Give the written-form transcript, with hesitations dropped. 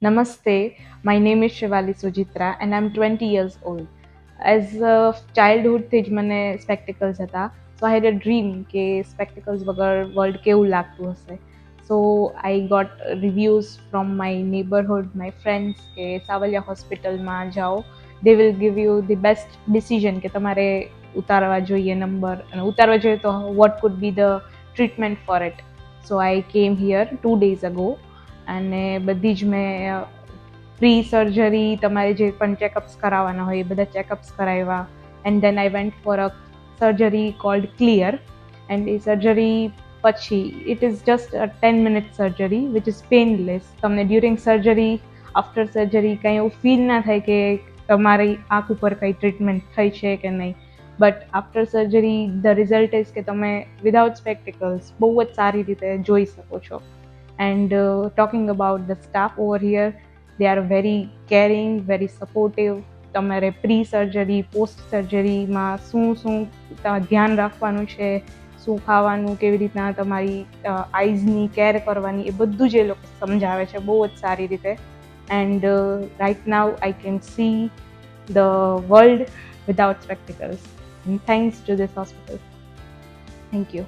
Namaste, my name is Shivali Sujitra and I'm 20 years old. As a childhood થી જ મને spectacles હતા. So I had a dream કે spectacles વગર world કેવું લાગતું હશે. So I got reviews from my neighborhood, my friends કે સાવલિયા હોસ્પિટલમાં જાઓ. They will give you the best decision કે તમારે ઉતારવા જોઈએ નંબર અને ઉતારવા જોઈએ તો what could be the treatment for it. So I came here 2 days ago અને બધી જ મેં પ્રી સર્જરી તમારે જે પણ ચેકઅપ્સ કરાવવાના હોય એ બધા ચેકઅપ્સ કરાવ્યા and then I went for a surgery called clear and એ સર્જરી પછી it is just a 10 minute surgery which is painless. તમને ડ્યુરિંગ સર્જરી આફ્ટર સર્જરી કંઈ એવું ફીલ ના થાય કે તમારી આંખ ઉપર કંઈ ટ્રીટમેન્ટ થઈ છે કે નહીં, but after surgery the result is કે તમે વિધાઉટ સ્પેક્ટિકલ્સ બહુ જ સારી રીતે જોઈ શકો છો. And talking about the staff over here, they are very caring, very supportive. તમારે પ્રી સર્જરી પોસ્ટ સર્જરીમાં શું ધ્યાન રાખવાનું છે, શું ખાવાનું, કેવી રીતના તમારી આઈઝની કેર કરવાની, એ બધું જ એ લોકો સમજાવે છે બહુ જ સારી રીતે. And right now I can see the world without spectacles. Thanks to this hospital. Thank you.